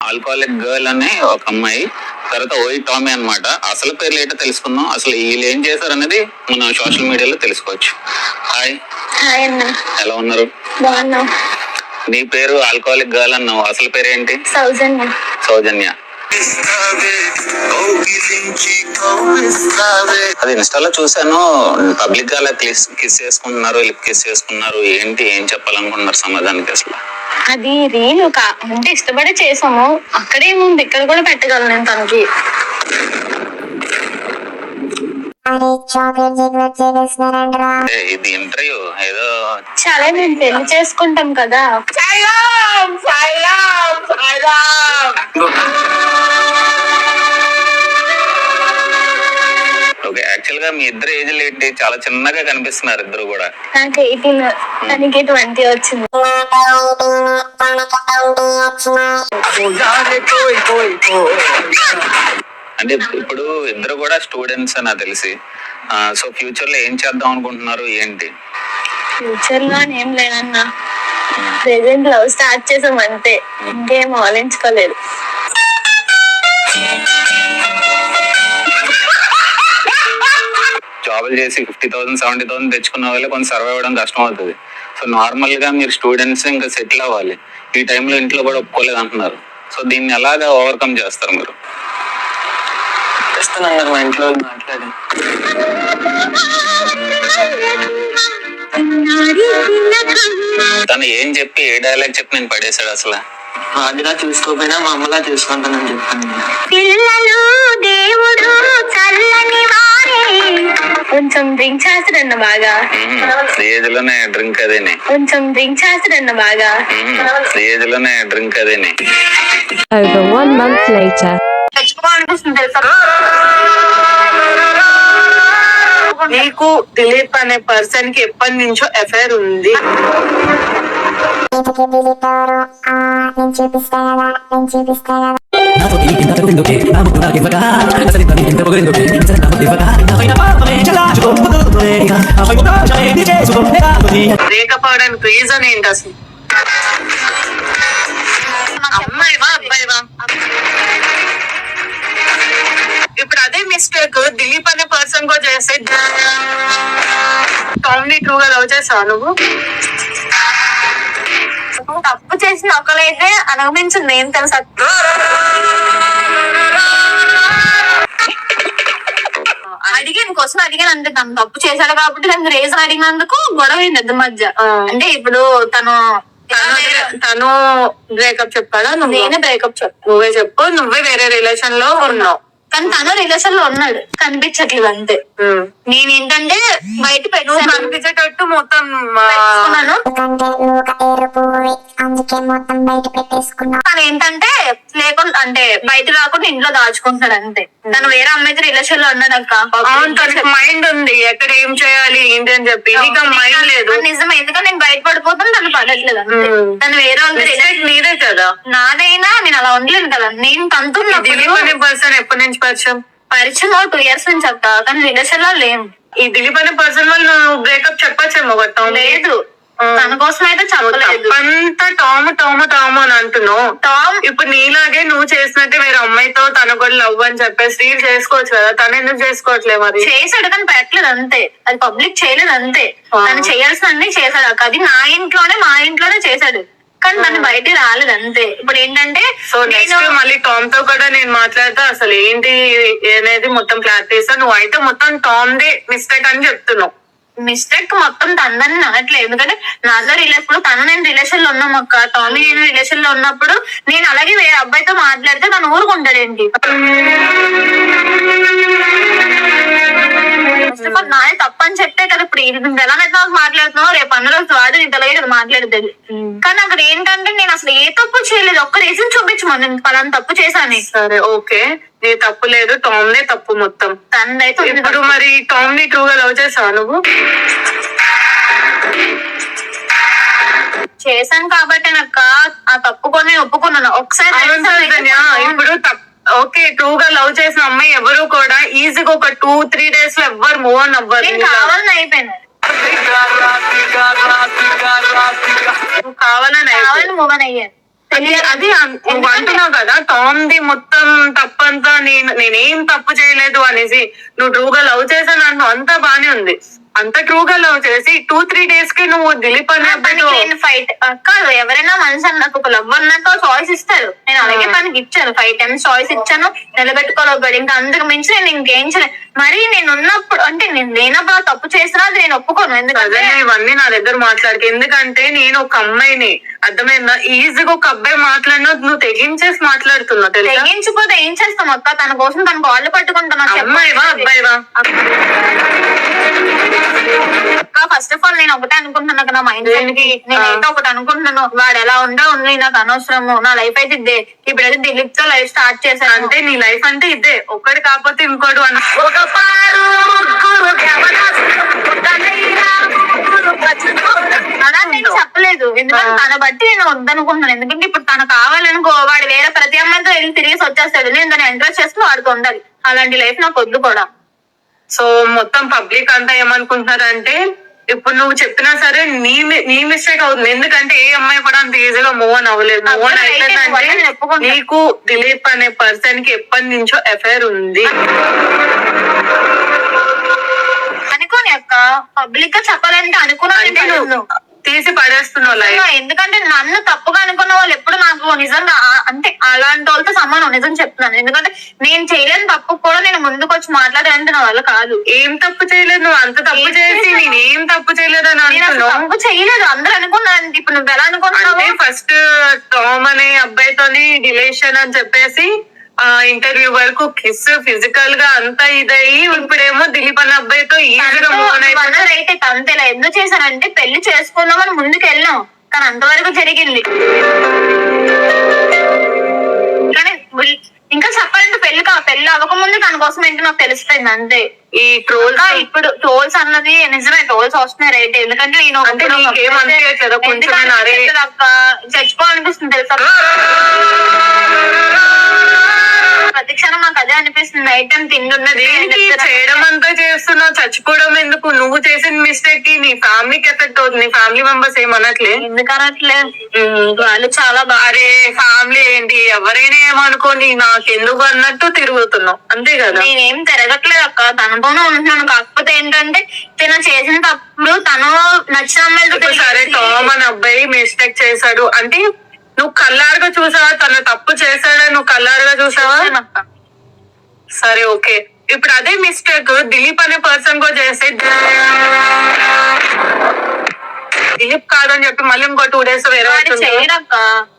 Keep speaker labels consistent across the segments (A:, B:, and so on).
A: Alcoholic girl అని ఒక అమ్మాయి, తర్వాత ఓయి టామీ అన్నమాట. అసలు పేర్లు ఏంటో తెలుసుకుందాం, అసలు వీళ్ళు ఏం చేశారు అనేది మనం సోషల్ మీడియాలో తెలుసుకోవచ్చు. హాయ్.
B: హాయ్ అన్న.
A: ఎలా ఉన్నారు?
B: బాగున్నా.
A: నీ పేరు ఆల్కహాలిక్ గర్ల్ అన్నావు, అసలు పేరు ఏంటి?
B: సౌజన్య.
A: సౌజన్య. అది ఇన్స్టాలో చూసాను, పబ్లిక్ గా అలా కిస్ చేసుకుంటున్నారు, లిప్ కిస్ చేసుకున్నారు. ఏంటి, ఏం చెప్పాలనుకుంటున్నారు సమాజానికి అసలు?
B: అది రీల్ అంటే ఇష్టపడి చేసాము, అక్కడేముంది, ఇక్కడ కూడా పెట్టగలను నేను తనకి.
A: ఇది ఇంటర్వ్యూ ఏదో
B: చాలా మేము పెళ్లి చేసుకుంటాం కదా.
A: ఓకే, యాక్చువల్ గా మీ ఇద్దరు ఏజ్లు ఏంటి? చాలా చిన్నగా కనిపిస్తున్నారు ఇద్దరు కూడా.
B: నాకు 18, తనకి 20 వచ్చింది.
A: అంటే ఇప్పుడు ఇద్దరు కూడా స్టూడెంట్స్ అని నాకు తెలిసి, సో ఫ్యూచర్ లో ఏం చేద్దాం అనుకుంటున్నారు ఏంటి?
B: ఫ్యూచర్ లో ఏం లేదన్నా, ప్రెసెంట్ లవ్ స్టార్ట్ చేసాం అంతే, ఇంకేం ఆలోచించుకోలేదు.
A: జాబులు చేసి 50,000 70,000 తెచ్చుకున్న వాళ్ళే కొంచెం సర్వైవ్ అవ్వడం కష్టం అవుతుంది. సో నార్మల్ గా మీరు స్టూడెంట్స్ ఇంకా సెటిల్ అవ్వాలి. ఈ టైంలో ఇంట్లో కూడా ఒప్పుకోలేదు అంటున్నారు. సో దీన్ని ఎలాగా ఓవర్కమ్ చేస్తారు మీరు?
C: చేస్తున్నారు మా ఇంట్లో మాట్లాడి.
A: తను ఏం చెప్పి, ఏ డైలాగ్ చెప్పి నేను పడేశాడు అసలు?
C: వాడిలా చూసుకోపోయినా మా అమ్మలా చూసుకుంటానని చెప్పాను.
B: పిల్లలు దేవుడు చల్లని వారే. కొంచెం డ్రింక్ చేస్తాడన్న బాగా.
A: ఏజ్ లోనే డ్రింక్ అదేనే.
B: కొంచెం డ్రింక్ చేస్తాడన్న బాగా.
A: ఏజ్ లోనే డ్రింక్ అదేనే.
D: Over 1 month later.
E: నీకు దిలీప్ అనే పర్సన్ కి ఎప్పటి నుంచో అఫైర్ ఉంది. లేకపోవడానికి రీజన్ ఏంటి అసలు? అమ్మాయివా అబ్బాయివా? ఇప్పుడు అదే మిస్టేక్ దిలీప్ అనే పర్సన్ కూడా చేస్తే టామ్ ని ట్రూగా లవ్ చేసావు నువ్వు?
B: తప్పు చేసిన ఒకరైతే అనుభవించింది ఏం తెలుసా? అడిగాను, కోసం అడిగాను అంతే. తను తప్పు చేశాడు కాబట్టి తనకి రీజన్ అడిగినందుకు గొడవ అయింది ఇద్దరి మధ్య. అంటే ఇప్పుడు
E: తను బ్రేకప్ చెప్పాడా?
B: నేనే బ్రేకప్ చెప్పు.
E: నువ్వే చెప్పు. నువ్వే వేరే రిలేషన్ లో ఉన్నావు,
B: కానీ తను రిలేషన్ లో ఉన్నాడు, కనిపించట్లేదు అంతే. నేనేంటంటే బయట
E: కనిపించేటట్టు మొత్తం
B: తను ఏంటంటే లేకుండా, అంటే బయట రాకుండా ఇంట్లో దాచుకుంటున్నాడు అంతే. తను వేరే అమ్మాయితో రిలేషన్ లో ఉన్నాడు అక్క.
E: అవును, తనకి మైండ్ ఉంది ఎక్కడ ఏం చేయాలి ఏంటి అని చెప్పి. నీకు మైండ్ లేదు.
B: నిజమే, ఎందుకంటే నేను బయట పడిపోతాను, తను పడట్లేదు అంతే. తను వేరే వాళ్ళతో
E: నీదే కదా.
B: నాదైనా నేను అలా ఉండలేను కదా. నేను తనతో
E: పర్సన్ ఎప్పటి నుంచి పరిచయం?
B: 2 years నుంచి అక్క, కానీ రిలేషన్ లో లేము.
E: ఈ దిలీప్ అనే పర్సన్ వల్ల నువ్వు బ్రేకప్ చెప్పచ్చేమో కదా?
B: లేదు, తన కోసం అయితే చెప్పలేదు.
E: అంతా టాము టాము టాము అని అంటున్నావు.
B: టామ్
E: ఇప్పుడు నీలాగే నువ్వు చేసినట్టే వేరే అమ్మాయితో తన కూడా లవ్ అని చెప్పేసి రీల్ చేసుకోవచ్చు కదా. తను ఎందుకు చేసుకోవట్లేదు మరి?
B: చేశాడు కానీ పెట్టలేదు అంతే, అది పబ్లిక్ చేయలేదు అంతే. తను చేయాల్సిన అన్ని చేశాడు అక్క. అది నా ఇంట్లోనే, మా ఇంట్లోనే చేశాడు, కానీ తను బయట రాలేదు అంతే. ఇప్పుడు ఏంటంటే
E: సో నెక్స్ట్ మళ్ళీ టామ్ తో కూడా నేను మాట్లాడతా, అసలు ఏంటి అనేది మొత్తం క్లారిటీ ఇస్తా. నువ్వు అయితే మొత్తం టామ్ ది మిస్టేక్ అని చెప్తున్నావు.
B: మిస్టేక్ మొత్తం తనని అనట్లేదు, ఎందుకంటే నాతో రిలేషన్, తను నేను రిలేషన్ లో ఉన్నాం అక్క. టామీ నేను రిలేషన్ లో ఉన్నప్పుడు నేను అలాగే వేరే అబ్బాయితో మాట్లాడితే తను ఊరుకుంటాడేంటి? నాదే తప్పని చెప్తే కదా. ఇప్పుడు ఎలానైతే మాట్లాడుతున్నావు, రేపు అన్న రోజు వాడు నీ తలగే కదా మాట్లాడుతుంది. కానీ అక్కడ ఏంటంటే నేను అసలు ఏ తప్పు చేయలేదు. ఒక్క రీజన్ చూపించమని, నేను పలానా తప్పు చేశాను.
E: సరే ఓకే, నీ తప్పు లేదు, టామ్ నే తప్పు మొత్తం.
B: తనదైతే
E: ఇప్పుడు మరి టామ్ ని ట్రూగా లవ్ చేసావా నువ్వు?
B: చేశాను కాబట్టి నాకు ఆ తప్పుకొని ఒప్పుకున్నాను ఒకసారి.
E: ఇప్పుడు ఓకే, ట్రూగా లవ్ చేసిన అమ్మాయి ఎవరు కూడా ఈజీగా ఒక 2-3 days లో ఎవ్వరు మూవ్ ఆన్ అవ్వరు.
B: కావాలని అయిపోయింది,
E: కావాలని
B: మూవ్ ఆన్ అయ్యాను.
E: అది నువ్వు అంటున్నావు కదా టామ్ ది మొత్తం తప్పంతా నేనేం తప్పు చేయలేదు అనేసి. నువ్వు ట్రూగా లవ్ చేశాను అంటున్నావు, అంతా బానే ఉంది. అంత ట్రూగా లవ్ చేసి 2-3 days కి నువ్వు దిలీప్ అనే అబ్బాయితో
B: ఫైట్ కాదు, ఎవరైనా మనిషి అన్నాక ఒక లవ్ అన్నాక చాయిస్ ఇస్తారు. నేను అలాగే తనకి ఇచ్చాను, 5 times చాయిస్ ఇచ్చాను, నిలబెట్టుకోలేకపోయాడు. ఇంకా అందుకు మించి నేను ఇంకేం చేయలేదు. మరి నేను ఉన్నప్పుడు అంటే నేను లేనప్పుడు తప్పు చేసినా అది నేను ఒప్పుకోను. ఎందుకంటే
E: అదే ఇవన్నీ నా దగ్గర మాట్లాడక, ఎందుకంటే నేను ఒక అమ్మాయిని, అర్థమైందా? ఈజీగా ఒక అబ్బాయి మాట్లాడినా నువ్వు తెగించేసి మాట్లాడుతున్నావు తెలుసా?
B: తెగించిపోతే ఏం చేస్తాం అక్క? తన కోసం తన కాళ్ళు పట్టుకుంటాను.
E: అమ్మాయివా అబ్బాయివా?
B: ఫస్ట్ ఆఫ్ ఆల్ నేను ఒకటే అనుకుంటున్నా నా మైండ్ కి, నేనైతే ఒకటి అనుకుంటున్నాను, వాడు ఎలా ఉండా ఉంది నాకు అనవసరము, నా లైఫ్ అయితే ఇదే. ఇప్పుడైతే దిలీప్ తో లైఫ్ స్టార్ట్ చేశాను.
E: అంటే నీ లైఫ్ అంటే ఇదే, ఒక్కడి కాకపోతే ఇంకోటి అన్న.
B: అలా నేను చెప్పలేదు, ఎందుకంటే తన బట్టి నేను వద్దనుకుంటున్నాను. ఎందుకంటే ఇప్పుడు తను కావాలనుకో వాడు వేరే ప్రతి అమ్మాయితో వెళ్ళి తిరిగి వచ్చేస్తాడు. నేను దాన్ని ఎంకరేజ్ చేస్తూ వాడుతూ ఉండాలి. అలాంటి లైఫ్ నాకు వద్దు కూడా.
E: సో మొత్తం పబ్లిక్ అంతా ఏమనుకుంటున్నారంటే ఇప్పుడు నువ్వు చెప్పినా సరే నీ మిస్టేక్ అవుతుంది. ఎందుకంటే ఏ అమ్మాయి కూడా అంత ఈజీగా మూవ్ ఆన్ అవ్వలేదు. మూవ్ ఆన్ అయిపోయిందంటే నీకు దిలీప్ అనే పర్సన్ కి ఎప్పటి నుంచో అఫైర్ ఉంది
B: అనుకోని అక్క. పబ్లిక్ గా చెప్పాలంటే అనుకున్నాను
E: తీసి పడేస్తున్నావు లైఫ్.
B: ఎందుకంటే నన్ను తప్పుగా అనుకున్న వాళ్ళు ఎప్పుడు నాకు నిజంగా అంటే అలాంటి వాళ్ళతో సమానం. నిజం చెప్తున్నాను, ఎందుకంటే నేను చేయలేని తప్పు కూడా నేను ముందుకు వచ్చి మాట్లాడాలంటే నా వల్ల కాదు.
E: ఏం తప్పు చేయలేదు నువ్వు? అంత తప్పు చేసి నేనేం తప్పు చేయలేదు అని అంటున్నావు.
B: తప్పు చేయలేదు, అందరూ అనుకున్నాను. ఇప్పుడు నువ్వు ఎలా అనుకుంటున్నావు?
E: ఫస్ట్ టామ్ అనే అబ్బాయితోని రిలేషన్ అని చెప్పేసి ఇంటర్వ్యూ వరకు కిస్ ఫిజికల్ గా అంతా ఇదయ్యి ఇప్పుడేమో దిలీప్ అనే అబ్బాయితో ఈజీగా
B: రైట్ అయితే అంతేలా ఎందుకు చేశానంటే పెళ్లి చేసుకుందామని ముందుకు వెళ్ళాం, కానీ అంతవరకు జరిగింది. కానీ ఇంకా చెప్పాలంటే పెళ్లి అవ్వకముందు తన కోసం ఏంటో నాకు తెలిసిపోయింది అంతే.
E: ఈ ట్రోల్స్
B: ఇప్పుడు ట్రోల్స్ అన్నది నిజమే, ట్రోల్స్ వస్తున్నాయి రైట్. ఎందుకంటే నేను చచ్చిపోవాలనిపిస్తుంది తెలుసా, ప్రతి క్షణం నాకు అదే అనిపిస్తుంది. నైట్ టైం తిండున్నది
E: చేయడం అంతా చేస్తున్నావు, చచ్చిపోవడం ఎందుకు? నువ్వు చేసిన మిస్టేక్ కి నీ ఫ్యామిలీకి ఎఫెక్ట్ అవుతుంది. నీ ఫ్యామిలీ మెంబర్స్ ఏమనట్లే?
B: ఎందుకు అనట్లే? వాళ్ళు చాలా
E: బాగా ఫ్యామిలీ ఏంటి ఎవరైనా ఏమనుకోని నాకెందుకు అన్నట్టు తిరుగుతున్నావు అంతే కదా.
B: నేనేం తిరగట్లేదు అక్క, తనతోనే ఉంటున్నాను. కాకపోతే ఏంటంటే తను చేసిన తప్పుడు తను నచ్చిన అమ్మాయిలతో.
E: సరే టామ్ అని అబ్బాయి మిస్టేక్ చేశాడు అంటే నువ్వు కల్లారుగా చూసావా? తను తప్పు చేశాడని నువ్వు కల్లారుగా చూసావా? సరే ఓకే, ఇప్పుడు అదే మిస్టేక్ దిలీప్ అనే పర్సన్ కూడా చేస్తే దిలీప్ కాదని చెప్పి మళ్ళీ ఇంకో 2 days వేరే
B: చేయడక్క.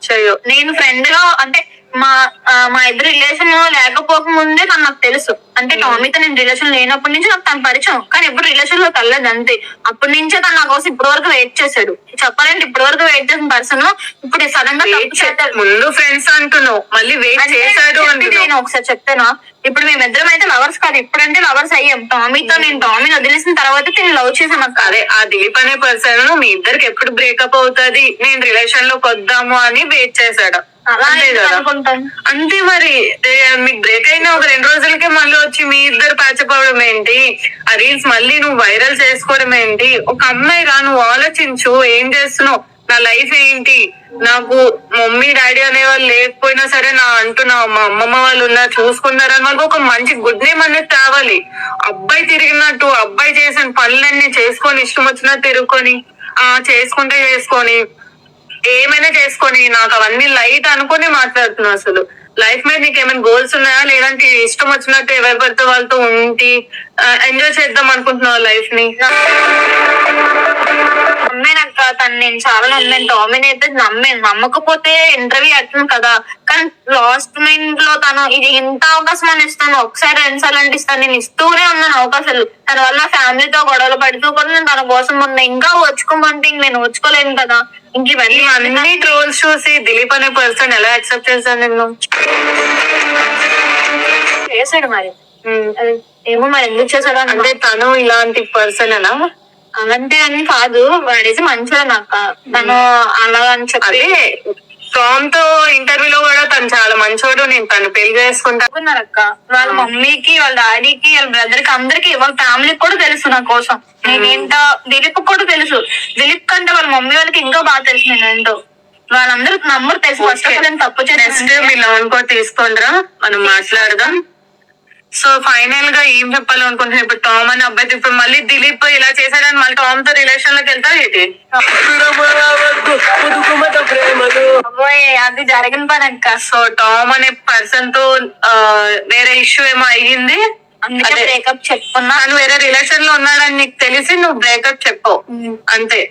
B: చెయ్యు. నేను ఫ్రెండ్ గా అంటే మా ఇద్దరు రిలేషన్ లేకపోక ముందే తను నాకు తెలుసు. అంటే టామీతో నేను రిలేషన్ లేనప్పటి నుంచి నాకు తను పరిచయం, కానీ ఎప్పుడు రిలేషన్ లో కలలేదు అంతే. అప్పటి నుంచే తను నా కోసం ఇప్పటి వరకు వెయిట్ చేశాడు. చెప్పాలంటే ఇప్పటి వరకు వెయిట్ చేసిన పర్సన్ ఇప్పుడు సడన్ గా
E: ముందు ఫ్రెండ్స్ అంటున్నావు మళ్ళీ వెయిట్ చేశాడు.
B: నేను ఒకసారి చెప్తానా, ఇప్పుడు మేమిద్దరం అయితే లవర్స్ కాదు, ఇప్పుడంటే లవర్స్ అయ్యాం. నేను టామీని వదిలేసిన తర్వాత నేను లవ్ చేశాను.
E: అదే ఆ దిలీప్ అనే పర్సన్ మీ ఇద్దరికి ఎప్పుడు బ్రేకప్ అవుతుంది, నేను రిలేషన్ లోకి వద్దాము అని వెయిట్ చేశాడు. అంతే మరి మీకు బ్రేక్ అయినా ఒక 2 రోజులకే మళ్ళీ వచ్చి మీ ఇద్దరు ప్యాచప్ అవడం ఏంటి? ఆ రీల్స్ మళ్ళీ నువ్వు వైరల్ చేసుకోవడం ఏంటి? ఒక అమ్మాయి రా, నువ్వు ఆలోచించు, ఏం చేస్తున్నావు? నా లైఫ్ ఏంటి? నాకు మమ్మీ డాడీ అనేవాళ్ళు లేకపోయినా సరే నా అంటున్నావు మా అమ్మమ్మ వాళ్ళు ఉన్నారు చూసుకున్నారని వాళ్ళకి ఒక మంచి గుడ్ నేమ్ అనేది తేవాలి. అబ్బాయి తిరిగినట్టు అబ్బాయి చేసిన పనులన్నీ చేసుకొని ఇష్టం వచ్చినట్టు తిరుగుకొని చేసుకొని ఏమైనా చేసుకొని నాకు అవన్నీ లైట్ అనుకుని మాట్లాడుతున్నావు. అసలు లైఫ్ మీద నీకు ఏమైనా గోల్స్ ఉన్నాయా? లేదంటే ఇష్టం వచ్చినట్టు ఎవరి పడితే వాళ్ళతో ఉండి ఎంజాయ్ చేద్దాం అనుకుంటున్నావు లైఫ్ ని?
B: నమ్మేనక్క తను, నేను చాలా నమ్మాను. టామీని అయితే నమ్మకపోతే ఇంటర్వ్యూ అట్టాను కదా. కానీ లాస్ట్ మినిట్ లో తను ఇది ఇంత అవకాశం అని ఇస్తాను, ఒకసారి 2 సార్లు అంటే ఇస్తాను, నేను ఇస్తూనే ఉన్నాను అవకాశాలు. తన వల్ల ఫ్యామిలీతో గొడవలు పడుతూ కూడా నేను తన కోసం ఉన్నా. ఇంకా వచ్చుకోమంటే నేను వచ్చుకోలేను కదా. ఇంక
E: ఇవన్నీ ట్రోల్స్ చూసి దిలీప్ అనే పర్సన్ ఎలా యాక్సెప్ట్ చేశాను నిన్ను?
B: చేశాడు మరి, ఏమో మరి ఎందుకు చేశాడు
E: అంటే తను ఇలాంటి పర్సన్ అలా
B: అలాంటి అని కాదు, వాడేసి మంచిగా నాకు తను అలా అని చెప్పి.
E: టామ్ తో ఇంటర్వ్యూలో కూడా తను చాలా మంచోడు, నేను తను పెళ్లి చేసుకుంటానక్క.
B: వాళ్ళ మమ్మీకి వాళ్ళ డాడీకి వాళ్ళ బ్రదర్ కి అందరికి వాళ్ళ ఫ్యామిలీకి కూడా తెలుసు నా కోసం నేనేంటో. దిలీప్ కూడా తెలుసు, దిలీప్ కంటే వాళ్ళ మమ్మీ వాళ్ళకి ఇంకా బాగా తెలుసు నేనేంటో. వాళ్ళందరూ నమ్మరు తెలుసు ఫస్ట్ ఆఫ్ ఆల్ నేను తప్పు
E: నెక్స్ట్
B: చేస్తాను
E: మీ లోన్ కూడా తీసుకోండిరా, మనం మాట్లాడదాం. సో ఫైనల్ గా ఏం చెప్పాలనుకుంటున్నా, ఇప్పుడు టామ్ అనే అబ్బాయి ఇప్పుడు మళ్ళీ దిలీప్ ఇలా చేశాడని మళ్ళీ టామ్ తో రిలేషన్ లోకి వెళ్తావు ఏంటి?
B: అది జరిగిన పని అక్క.
E: సో టామ్ అనే పర్సన్ తో వేరే ఇష్యూ ఏమో అయ్యింది,
B: అందుకే
E: అదే.
B: బ్రేకప్ చెప్పుకున్నా.
E: తను వేరే రిలేషన్ లో ఉన్నాడని నీకు తెలిసి నువ్వు బ్రేకప్ చెప్పావు అంతే.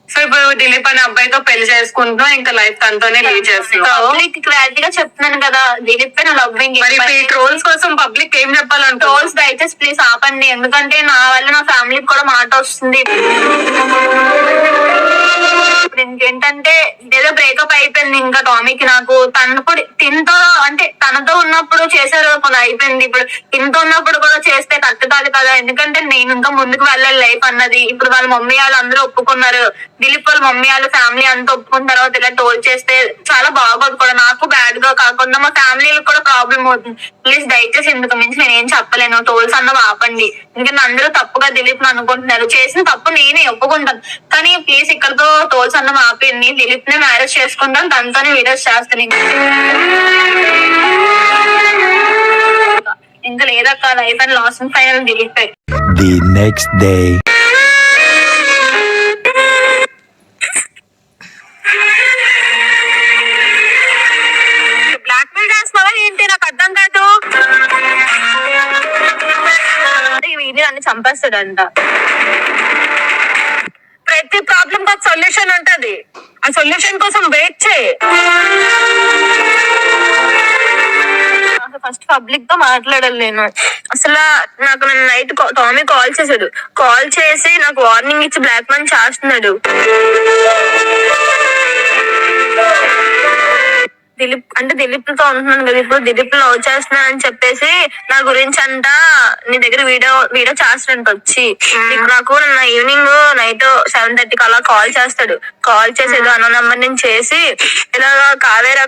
E: సో ఇప్పుడు దిలీప్ అనే అబ్బాయితో పెళ్లి చేసుకుంటున్నావు, ఇంకా లైఫ్ తనతోనే లీడ్ చేస్తున్నావు.
B: క్లారిటీగా చెప్తున్నాను కదా దిలీప్ పైన లవ్వింగ్.
E: మరి ఇప్పుడు ఈ ట్రోల్స్ కోసం పబ్లిక్ ఏం చెప్పాలంటే
B: ట్రోల్స్ దయచేసి ప్లీజ్ ఆపండి, ఎందుకంటే నా వల్ల నా ఫ్యామిలీకి కూడా మాట వస్తుంది. ఇప్పుడు ఇంకేంటంటే ఏదో బ్రేకప్ అయిపోయింది ఇంకా టామీకి నాకు. తనప్పుడు తింతో అంటే తనతో ఉన్నప్పుడు చేశారు కొన్ని అయిపోయింది, ఇప్పుడు తింతో ఉన్నప్పుడు కూడా చేస్తే తట్టుతాది కదా, ఎందుకంటే నేను ఇంకా ముందుకు వెళ్ళాలి లైఫ్ అన్నది. ఇప్పుడు వాళ్ళ మమ్మీ వాళ్ళు అందరూ ఒప్పుకున్నారు, దిలీప్ వాళ్ళ మమ్మీ వాళ్ళ ఫ్యామిలీ అంతా ఒప్పుకున్న తర్వాత ఇలా టోల్ చేస్తే చాలా బాగోదు కూడా, నాకు బ్యాడ్ గా కాకుండా మా ఫ్యామిలీకి కూడా ప్రాబ్లం అవుతుంది. ప్లీజ్ దయచేసి ఇందుకు మించి నేను ఏం చెప్పలేను, టోల్స్ అన్నవి ఆపండి. ఎందుకంటే అందరూ తప్పుగా దిలీప్ అనుకుంటున్నారు, చేసిన తప్పు నేనే ఒప్పుకుంటాను, కానీ ప్లీజ్ ఇక్కడతో టోల్స్ అన్నవి ఆపేయండి. దిలీప్ నే మ్యారేజ్ చేసుకుంటాను, తనతోనే వీడియోస్ చేస్తాను. ఇంకా లేదక్క life and loss and final Dilip.
F: The next day.
E: Blackmail చేస్తున్నావా ఏంటి, నాకు అర్థం కాదు.
B: ఈ వీడియో అన్ని చంపేస్తాడంట.
E: ప్రతి ప్రాబ్లం కి సొల్యూషన్ ఉంటది, ఆ సొల్యూషన్ కోసం వెయిట్ చేయి.
B: ఫస్ట్ పబ్లిక్ తో మాట్లాడాలి నేను. అసలు నాకు నైట్ టామీ కాల్ చేశాడు, కాల్ చేసి నాకు వార్నింగ్ ఇచ్చి బ్లాక్ మెయిల్ చేస్తున్నాడు. దిలీప్ తో ఉంటున్నాను కదా ఇప్పుడు, దిలీప్ లవ్ చేస్తున్నాను అని చెప్పేసి నా గురించి అంట నీ దగ్గర వీడియో చేస్తాడంట వచ్చి. నాకు నా ఈవినింగ్ నైట్ 7:30కి అలా కాల్ చేస్తాడు, కాల్ చేసి ఏదో అన్న నెంబర్ నుంచి చేసి ఇలా కావేరి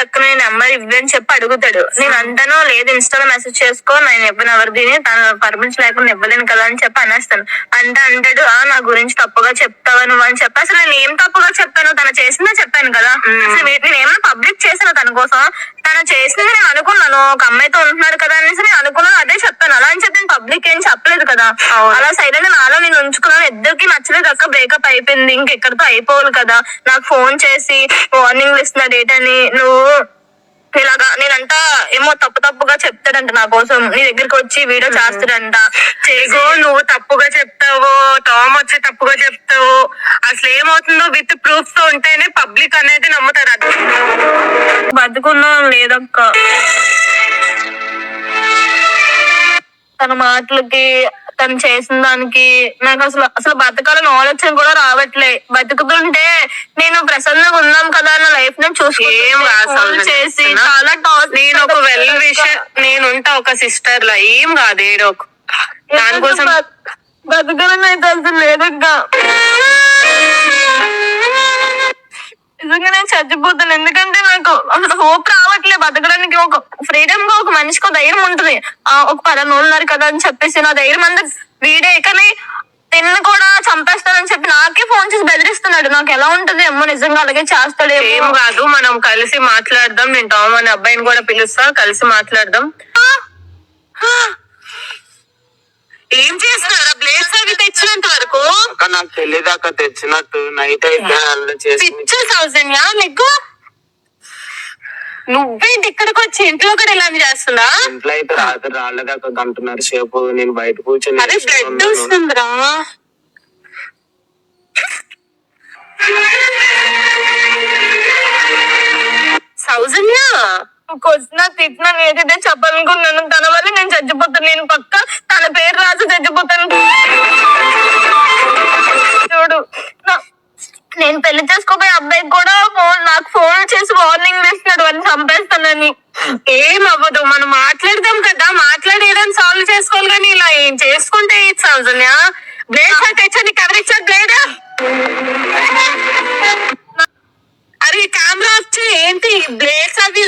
B: అక్కని నెంబర్ ఇవ్వని చెప్పి అడుగుతాడు. నేను అంటాను లేదు ఇన్స్టాలో మెసేజ్ చేసుకో, నేను ఇవ్వను ఎవరిది, తన పర్మిషన్ లేకుండా ఇవ్వలేను కదా అని చెప్పి అనేస్తాను. అంటాడు నా గురించి తప్పుగా చెప్తావా నువ్వు అని చెప్పి. అసలు నేను ఏం తప్పుగా చెప్పాను, తను చేసిందే చెప్పాను కదా. అసలు నేను ఏమైనా పబ్లిక్ చేశాను తన కోసం, తను చేసింది నేను అనుకున్నాను, ఒక అమ్మాయితో ఉంటున్నాడు కదా అనేసి నేను అనుకున్నాను, అదే చెప్పాను. అలా అని చెప్పి నేను పబ్లిక్ ఏం చెప్పలేదు కదా, అలా సైలెంట్ నాలో నేను ఉంచుకున్నాను. ఇద్దరికి నచ్చలేదు అక్క, బ్రేకప్ అయిపోయింది, ఇంకెక్కడితో అయిపోవాలి కదా. నాకు ఫోన్ చేసి వార్నింగ్ ఇస్తున్నా డేట్ అని, నువ్వు ఇలాగా నేనంతా ఏమో తప్పుగా చెప్తాడంట నా కోసం, నీ దగ్గరికి వచ్చి వీడియో చేస్తాడంట.
E: చేగో నువ్వు తప్పుగా చెప్తావు, టామ్ వచ్చి తప్పుగా చెప్తావు, అసలు ఏమవుతుందో విత్ ప్రూఫ్ తో ఉంటేనే పబ్లిక్ అనేది నమ్ముతారు. అది
B: బతుకున్నా లేదక్క, తన మాటలకి తను చేసిన దానికి నాకు అసలు బతకాలని ఆలోచన కూడా రావట్లే. బతుకుతుంటే నేను ప్రసన్నంగా ఉన్నాం కదా నా లైఫ్ ని చేసి చాలా
E: నేను ఒక వెల్ విషర్, నేను ఉంటా ఒక సిస్టర్ లా, ఏం కాదు ఏడో దానికోసం
B: బతకాలని అయితే అసలు లేదక్క. నిజంగా నేను చచ్చిపోతాను, ఎందుకంటే నాకు అసలు హోప్ రావట్లే బతకడానికి. ఒక ఫ్రీడమ్ గా ఒక మనిషికి ఒక ధైర్యం ఉంటుంది, ఒక 10 రోజులు ఉన్నారు కదా అని చెప్పేసి నా ధైర్యం అంతా వీడే. కానీ తిన్ను కూడా చంపేస్తానని చెప్పి నాకే ఫోన్ చేసి బెదిరిస్తున్నాడు. నాకు ఎలా ఉంటది ఏమో, నిజంగా అలాగే చేస్తాడు.
E: ఏం కాదు, మనం కలిసి మాట్లాడదాం, నేను టామ్ అనే అబ్బాయిని కూడా పిలుస్తా, కలిసి మాట్లాడదాం. ఏం చేస్తున్నారా బ్లేడ్స్ అవి తెచ్చినంత వరకు?
A: నాకు తెలియదాకా తెచ్చినట్టు నైట్ అయితే
E: పిక్చర్ సౌజన్య నీకు, నువ్వేంటి ఇక్కడికి వచ్చి ఇంట్లో కూడా ఇలా చేస్తున్నా?
A: ఇంట్లో అయితే రాత్రి రాళ్ళదాకా గంటన్నర సేపు నేను బయట కూర్చొని
E: అదే బ్లడ్ వస్తుందిరా. సౌజన్య
B: కొట్టినా తిట్టినా ఏదైతే చెప్పాలనుకున్నాను, తన వల్ల నేను చచ్చిపోతాను. నేను పక్క తన పేరు రాసి చచ్చిపోతాను. చూడు నేను పెళ్లి చేసుకోబోయే అబ్బాయికి కూడా నాకు ఫోన్ చేసి వార్నింగ్ ఇస్తున్నాడు, అని చంపేస్తానని.
E: ఏం అవ్వదు, మనం మాట్లాడదాం కదా, మాట్లాడేదని సాల్వ్ చేసుకోవాలి, కానీ ఇలా ఏం చేసుకుంటే సౌజన్య. బ్లేడ్ తెచ్చా, నీకు ఎవరిచ్చారు బ్లేడ్? అరే కెమెరా వచ్చి ఏంటి బ్లేడ్స్ అవి